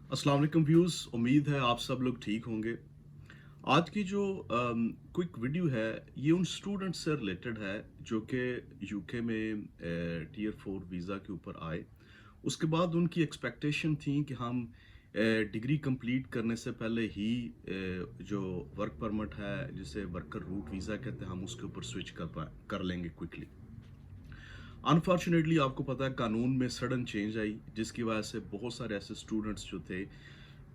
अस्सलाम वालेकुम व्यूज़, उम्मीद है आप सब लोग ठीक होंगे। आज की जो क्विक वीडियो है, ये उन स्टूडेंट्स से रिलेटेड है जो कि यूके में टियर 4 वीज़ा के ऊपर आए। उसके बाद उनकी एक्सपेक्टेशन थी कि हम डिग्री कंप्लीट करने से पहले ही जो वर्क परमिट है, जिसे वर्कर रूट वीज़ा कहते हैं, हम उसके ऊपर स्विच कर लेंगे क्विकली। अनफॉर्चुनेटली आपको पता है कानून में सडन चेंज आई, जिसकी वजह से बहुत सारे ऐसे स्टूडेंट्स जो थे,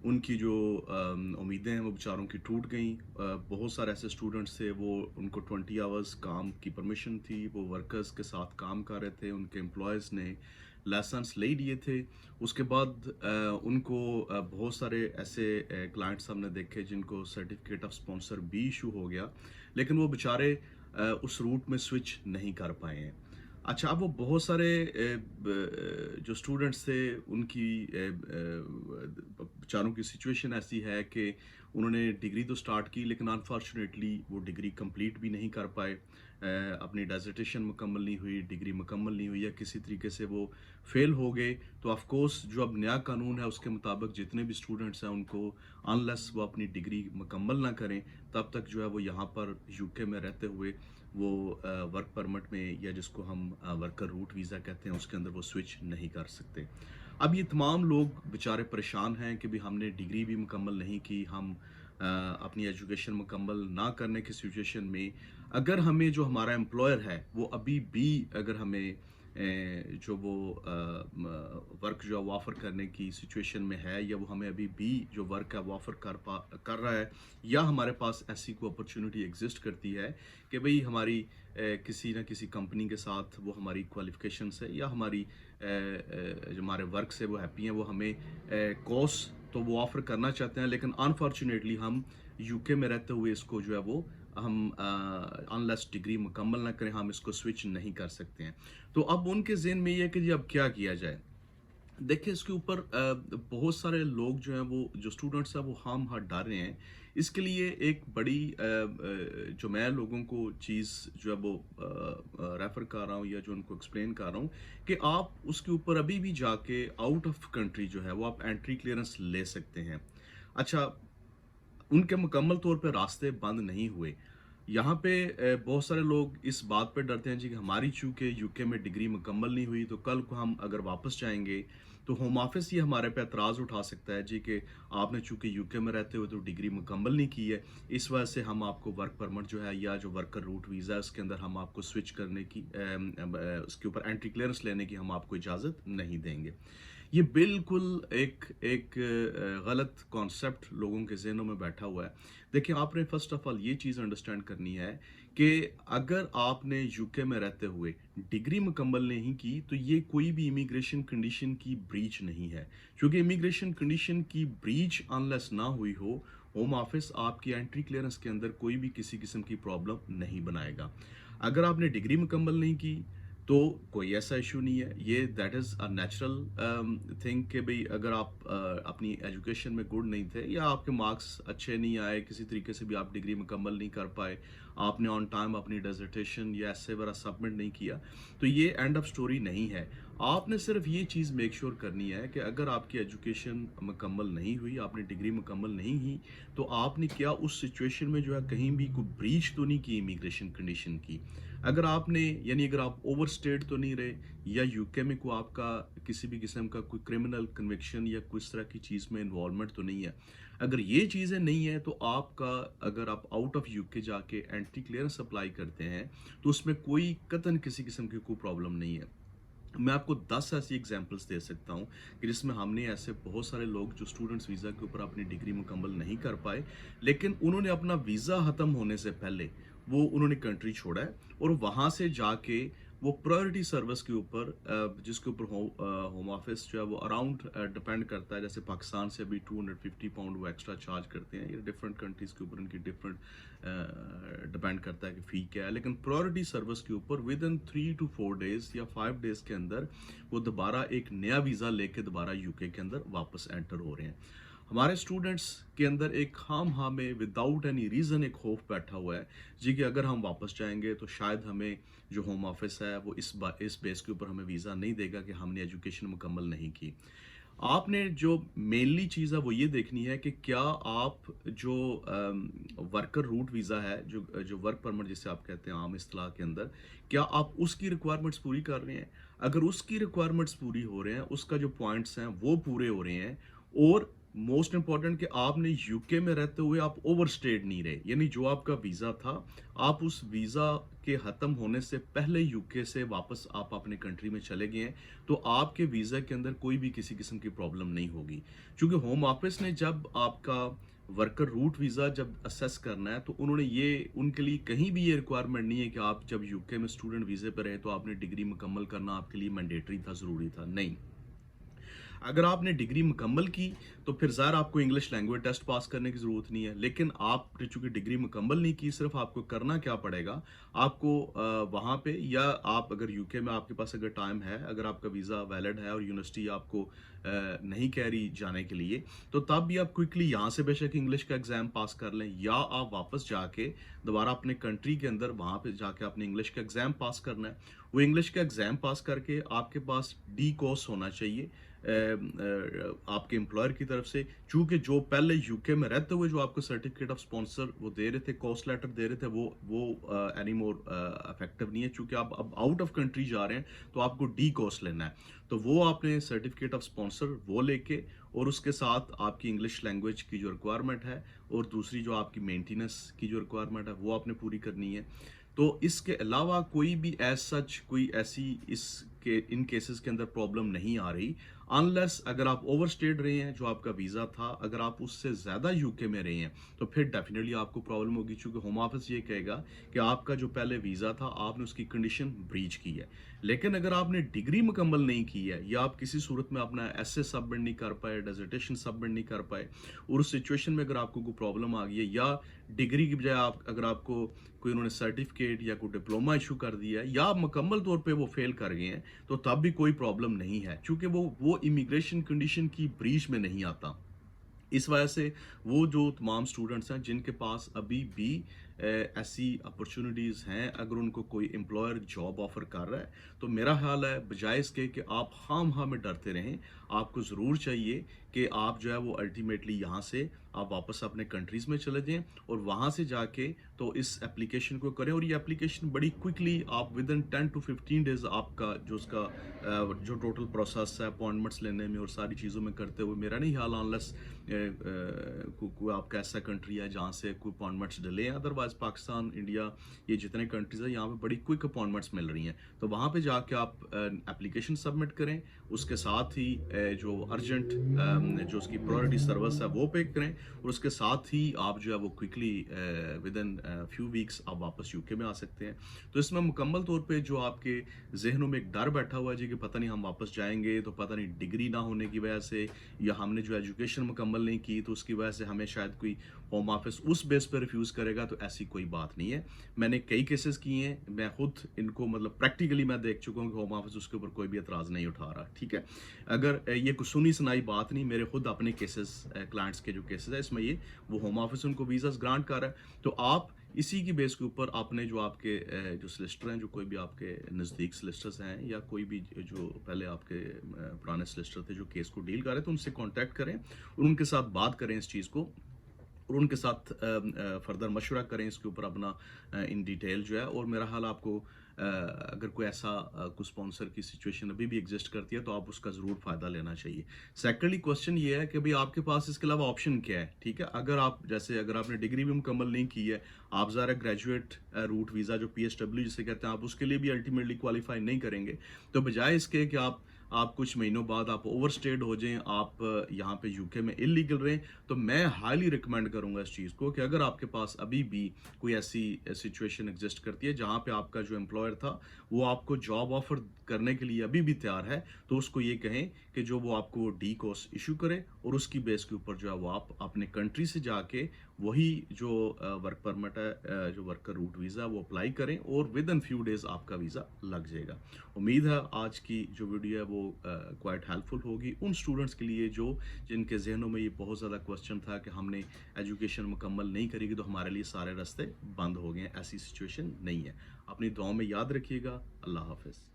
उनकी जो उम्मीदें हैं वो बेचारों की टूट गईं। बहुत सारे ऐसे स्टूडेंट्स थे, वो उनको 20 आवर्स काम की परमिशन थी, वो वर्कर्स के साथ काम कर रहे थे, उनके एम्प्लॉयज़ ने लाइसेंस ले लिए थे। उसके बाद उनको बहुत सारे ऐसे क्लाइंट्स हमने देखे जिनको सर्टिफिकेट ऑफ स्पॉन्सर भी इशू हो गया, लेकिन वो बेचारे उस रूट में स्विच नहीं कर पाए हैं। अच्छा, अब वो बहुत सारे जो स्टूडेंट्स थे, उनकी बेचारों की सिचुएशन ऐसी है कि उन्होंने डिग्री तो स्टार्ट की, लेकिन अनफॉर्चुनेटली वो डिग्री कंप्लीट भी नहीं कर पाए। अपनी डिसर्टेशन मुकम्मल नहीं हुई, डिग्री मुकम्मल नहीं हुई, या किसी तरीके से वो फेल हो गए। तो ऑफ कोर्स जो अब नया कानून है उसके मुताबिक जितने भी स्टूडेंट्स हैं उनको, अनलेस वो अपनी डिग्री मुकम्मल ना करें, तब तक जो है वो यहाँ पर यूके में रहते हुए वो वर्क परमिट में, या जिसको हम वर्कर रूट वीज़ा कहते हैं, उसके अंदर वो स्विच नहीं कर सकते। अब ये तमाम लोग बेचारे परेशान हैं कि भाई हमने डिग्री भी मुकम्मल नहीं की, हम अपनी एजुकेशन मुकम्मल ना करने की सिचुएशन में, अगर हमें जो हमारा एम्प्लॉयर है वो अभी भी, अगर हमें जो वो वर्क जो है वो ऑफ़र करने की सिचुएशन में है, या वो हमें अभी भी जो वर्क है वो ऑफ़र कर रहा है, या हमारे पास ऐसी कोई अपॉर्चुनिटी एग्जिस्ट करती है कि भाई हमारी किसी ना किसी कंपनी के साथ वो हमारी क्वालिफिकेशन से, या हमारी जो हमारे वर्क से वो हैप्पी हैं, वो हमें कोर्स तो वो ऑफ़र करना चाहते हैं, लेकिन अनफॉर्चुनेटली हम यूके में रहते हुए इसको जो है वो हम अनलेस डिग्री मुकम्मल ना करें, हम इसको स्विच नहीं कर सकते हैं। तो अब उनके ज़हन में ये है कि जी अब क्या किया जाए? देखिए, इसके ऊपर बहुत सारे लोग जो हैं, वो जो स्टूडेंट्स हैं वो खामखा डर रहे हैं। इसके लिए एक बड़ी जो मैं लोगों को चीज़ जो है वो रेफ़र कर रहा हूँ, या जो उनको एक्सप्लेन कर रहा हूँ, कि आप उसके ऊपर अभी भी जाके आउट ऑफ कंट्री जो है वो आप एंट्री क्लियरेंस ले सकते हैं। अच्छा, उनके मुकम्मल तौर पे रास्ते बंद नहीं हुए। यहाँ पे बहुत सारे लोग इस बात पे डरते हैं जी कि हमारी चूँकि यूके में डिग्री मुकम्मल नहीं हुई, तो कल को हम अगर वापस जाएँगे, तो होम ऑफ़िस ये हमारे पे एतराज़ उठा सकता है जी कि आपने चूँकि यूके में रहते हुए तो डिग्री मुकम्मल नहीं की है, इस वजह से हम आपको वर्क परमिट जो है, या जो वर्कर रूट वीज़ा है उसके अंदर हम आपको स्विच करने की उसके ऊपर एंट्री क्लियरेंस लेने की हम आपको इजाज़त नहीं देंगे। ये बिल्कुल एक एक गलत कॉन्सेप्ट लोगों के ज़हनों में बैठा हुआ है। देखिए, आपने फ़र्स्ट ऑफ़ ऑल ये चीज़ अंडरस्टैंड करनी है कि अगर आपने यूके में रहते हुए डिग्री मुकम्मल नहीं की, तो ये कोई भी इमिग्रेशन कंडीशन की ब्रीच नहीं है। क्योंकि इमिग्रेशन कंडीशन की ब्रीच अनलेस ना हुई हो, होम ऑफ़िस आपकी एंट्री क्लियरेंस के अंदर कोई भी किसी किस्म की प्रॉब्लम नहीं बनाएगा। अगर आपने डिग्री मुकम्मल नहीं की, तो कोई ऐसा इशू नहीं है। ये that is a natural thing कि भई अगर आप अपनी एजुकेशन में गुड नहीं थे, या आपके मार्क्स अच्छे नहीं आए, किसी तरीके से भी आप डिग्री मुकम्मल नहीं कर पाए, आपने ऑन टाइम अपनी डिसर्टेशन या एस्से वगैरह सबमिट नहीं किया, तो ये एंड ऑफ स्टोरी नहीं है। आपने सिर्फ़ ये चीज़ मेक श्योर करनी है कि अगर आपकी एजुकेशन मुकम्मल नहीं हुई, आपने डिग्री मुकम्मल नहीं की, तो आपने क्या उस सिचुएशन में जो है कहीं भी कोई ब्रीच तो नहीं की इमिग्रेशन कंडीशन की। अगर आपने, यानी अगर आप ओवरस्टेड तो नहीं रहे, या यूके में कोई आपका किसी भी किस्म का कोई क्रिमिनल कन्विक्शन या कोई इस तरह की चीज़ में इन्वॉल्वमेंट तो नहीं है। अगर ये चीज़ें नहीं है, तो आपका, अगर आप आउट ऑफ यूके जाके एंट्री क्लियरेंस अप्लाई करते हैं, तो उसमें कोई कतई किसी किस्म की कोई प्रॉब्लम नहीं है। मैं आपको 10 ऐसी एग्जांपल्स दे सकता हूँ कि जिसमें हमने ऐसे बहुत सारे लोग जो स्टूडेंट्स वीज़ा के ऊपर अपनी डिग्री मुकम्मल नहीं कर पाए, लेकिन उन्होंने अपना वीज़ा ख़त्म होने से पहले वो उन्होंने कंट्री छोड़ा है, और वहाँ से जाके वो प्रायोरिटी सर्विस के ऊपर जिसके ऊपर होम ऑफिस जो है वो अराउंड डिपेंड करता है। जैसे पाकिस्तान से अभी £250 वो एक्स्ट्रा चार्ज करते हैं। ये डिफरेंट कंट्रीज़ के ऊपर उनकी डिफरेंट डिपेंड करता है कि फ़ी क्या है, लेकिन प्रायोरिटी सर्विस के ऊपर विद इन 3 to 4 डेज़ या 5 डेज़ के अंदर वो दोबारा एक नया वीज़ा लेके दोबारा यूके के अंदर वापस एंटर हो रहे हैं। हमारे स्टूडेंट्स के अंदर एक खाम में विदाउट एनी रीज़न एक खौफ बैठा हुआ है जी कि अगर हम वापस जाएंगे तो शायद हमें जो होम ऑफिस है वो इस बेस के ऊपर हमें वीज़ा नहीं देगा कि हमने एजुकेशन मुकम्मल नहीं की। आपने जो मेनली चीज़ है वो ये देखनी है कि क्या आप जो वर्कर रूट वीज़ा है, जो जो वर्क परमिट जिसे आप कहते हैं आम इस्तिलाह के अंदर, क्या आप उसकी रिक्वायरमेंट्स पूरी कर रहे हैं? अगर उसकी रिक्वायरमेंट्स पूरी हो रहे हैं, उसका जो पॉइंट्स हैं वो पूरे हो रहे हैं, और मोस्ट इम्पोर्टेंट कि आपने यूके में रहते हुए आप ओवरस्टेड नहीं रहे, यानी जो आपका वीज़ा था, आप उस वीज़ा के ख़त्म होने से पहले यूके से वापस आप अपने कंट्री में चले गए हैं, तो आपके वीज़ा के अंदर कोई भी किसी किस्म की प्रॉब्लम नहीं होगी। क्योंकि होम ऑफिस ने जब आपका वर्कर रूट वीज़ा जब असेस करना है, तो उन्होंने ये उनके लिए कहीं भी ये रिक्वायरमेंट नहीं है कि आप जब यूके में स्टूडेंट वीज़े पर रहे तो आपने डिग्री मुकम्मल करना आपके लिए मैंडेटरी था, ज़रूरी था, नहीं। अगर आपने डिग्री मुकम्मल की, तो फिर ज़ाहिर आपको इंग्लिश लैंग्वेज टेस्ट पास करने की ज़रूरत नहीं है। लेकिन आपने चूँकि डिग्री मुकम्मल नहीं की, सिर्फ़ आपको करना क्या पड़ेगा, आपको वहाँ पे, या आप अगर यूके में आपके पास अगर टाइम है, अगर आपका वीज़ा वैलिड है और यूनिवर्सिटी आपको नहीं कह रही जाने के लिए, तो तब भी आप क्विकली यहाँ से बेशक इंग्लिश का एग्ज़ाम पास कर लें, या आप वापस जाके दोबारा अपने कंट्री के अंदर वहाँ पे जाके आपने इंग्लिश का एग्ज़ाम पास करना है। वो इंग्लिश का एग्ज़ाम पास करके आपके पास डी कोर्स होना चाहिए आपके एम्प्लॉयर की तरफ से, चूंकि जो पहले यूके में रहते हुए जो आपको सर्टिफिकेट ऑफ स्पॉन्सर वो दे रहे थे, कॉस्ट लेटर दे रहे थे, वो एनी मोर इफेक्टिव नहीं है, क्योंकि आप अब आउट ऑफ कंट्री जा रहे हैं, तो आपको डी कोर्स लेना है। तो वो आपने सर्टिफिकेट ऑफ स्पॉन्सर वो लेके, और उसके साथ आपकी इंग्लिश लैंग्वेज की जो रिक्वायरमेंट है, और दूसरी जो आपकी मेंटेनेंस की जो रिक्वायरमेंट है वो आपने पूरी करनी है। तो इसके अलावा कोई भी एज सच कोई ऐसी इसके इन केसेस के अंदर प्रॉब्लम नहीं आ रही, अनलेस अगर आप ओवरस्टेड रहे हैं, जो आपका वीज़ा था, अगर आप उससे ज़्यादा यूके में रहे हैं, तो फिर डेफिनेटली आपको प्रॉब्लम होगी, क्योंकि होम ऑफिस ये कहेगा कि आपका जो पहले वीज़ा था आपने उसकी कंडीशन ब्रीच की है। लेकिन अगर आपने डिग्री मुकम्मल नहीं की है, या आप किसी सूरत में अपना एसे सबमिट नहीं कर पाए, डिसर्टेशन सबमिट नहीं कर पाए, और उस सिचुएशन में अगर आपको कोई प्रॉब्लम आ गई है, या डिग्री की बजाय आप अगर आपको कोई उन्होंने सर्टिफिकेट या कोई डिप्लोमा इशू कर दिया है, या आप मुकम्मल तौर पे वो फेल कर गए हैं, तो तब भी कोई प्रॉब्लम नहीं है, क्योंकि वो इमिग्रेशन कंडीशन की ब्रीच में नहीं आता। इस वजह से वो जो तमाम स्टूडेंट्स हैं जिनके पास अभी भी ऐसी अपॉर्चुनिटीज़ हैं, अगर उनको कोई एम्प्लॉयर जॉब ऑफ़र कर रहा है, तो मेरा ख़्याल है बजाय इसके कि आप ख़ाम-ख़ाह में डरते रहें, आपको ज़रूर चाहिए कि आप जो है वो अल्टीमेटली यहाँ से आप वापस अपने कंट्रीज़ में चले जाएँ, और वहाँ से जाके तो इस एप्लीकेशन को करें, और ये एप्लीकेशन बड़ी क्विकली आप विदिन 10 टू 15 डेज़ आपका जो उसका जो टोटल प्रोसेस है अपॉइंटमेंट्स लेने में और सारी चीज़ों में करते हुए, मेरा नहीं ख्याल अनलेस कोई आपका ऐसा कंट्री है जहाँ से कोई अपॉइंटमेंट्स डिले हैं, अदरवाइज पाकिस्तान, इंडिया, ये जितने कंट्रीज हैं यहाँ पे बड़ी क्विक अपॉइंटमेंट्स मिल रही हैं। तो वहाँ पे जाके आप एप्लीकेशन सबमिट करें, उसके साथ ही जो अर्जेंट जो उसकी प्रायोरिटी सर्विस है वो पे करें, और उसके साथ ही आप जो है वो quickly with in few weeks आप वापस यूके में आ सकते हैं। तो इसमें मुकम्मल तौर पे जो आपके जहनों में एक डर बैठा हुआ है जी कि पता नहीं हम वापस जाएंगे तो पता नहीं डिग्री ना होने की वजह से, या हमने जो एजुकेशन मुकम्मल नहीं की तो उसकी वजह से हमें शायद कोई होम ऑफिस उस बेस पर रिफ्यूज़ करेगा, तो ऐसी कोई बात नहीं है। मैंने कई केसेस किए हैं, मैं खुद इनको मतलब प्रैक्टिकली मैं देख चुका हूँ कि होम ऑफिस उसके ऊपर कोई भी एतराज़ नहीं उठा रहा, ठीक है। अगर ये कुछ सुनी सुनाई बात नहीं, मेरे खुद अपने केसेस क्लाइंट्स के जो केसेस है इसमें ये वो होम ऑफिस उनको वीज़ास ग्रांट कर रहा है, तो आप इसी की बेस के ऊपर आपने जो आपके जो सॉलिसिटर हैं, जो कोई भी आपके नज़दीक सॉलिसिटर्स हैं, या कोई भी जो पहले आपके पुराने सॉलिसिटर थे जो केस को डील कर रहे थे, उनसे कांटेक्ट करें और उनके साथ बात करें इस चीज़ को, और उनके साथ फर्दर मशवरा करें इसके ऊपर अपना इन डिटेल जो है। और मेरा हाल आपको अगर कोई ऐसा कोई स्पॉन्सर की सिचुएशन अभी भी एग्जिस्ट करती है, तो आप उसका ज़रूर फ़ायदा लेना चाहिए। सेकेंडली क्वेश्चन ये है कि भाई आपके पास इसके अलावा ऑप्शन क्या है, ठीक है। अगर आप जैसे अगर आपने डिग्री भी मुकम्मल नहीं की है, आप ज़रा ग्रेजुएट रूट वीज़ा जो PSW जिसे कहते हैं, आप उसके लिए भी अल्टीमेटली क्वालिफाई नहीं करेंगे, तो बजाय इसके कि आप कुछ महीनों बाद आप ओवरस्टेड हो जाएं, आप यहाँ पे यूके में इलीगल रहें, तो मैं हाईली रिकमेंड करूंगा इस चीज़ को कि अगर आपके पास अभी भी कोई ऐसी सिचुएशन एग्जिस्ट करती है जहाँ पे आपका जो एम्प्लॉयर था वो आपको जॉब ऑफर करने के लिए अभी भी तैयार है, तो उसको ये कहें कि जो वो आपको डी कोर्स इशू करे, और उसकी बेस के ऊपर जो है वो आप अपने कंट्री से जाके वही जो वर्क परमिट है, जो वर्कर रूट वीज़ा वो अप्लाई करें, और विद इन फ्यू डेज आपका वीज़ा लग जाएगा। उम्मीद है आज की जो वीडियो है वो क्वाइट हेल्पफुल होगी उन स्टूडेंट्स के लिए जो जिनके जहनों में ये बहुत ज़्यादा क्वेश्चन था कि हमने एजुकेशन मुकम्मल नहीं करेगी तो हमारे लिए सारे रास्ते बंद हो गए हैं। ऐसी सिचुएशन नहीं है। अपनी दुआओं में याद रखिएगा। अल्लाह हाफिज़।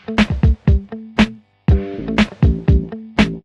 है।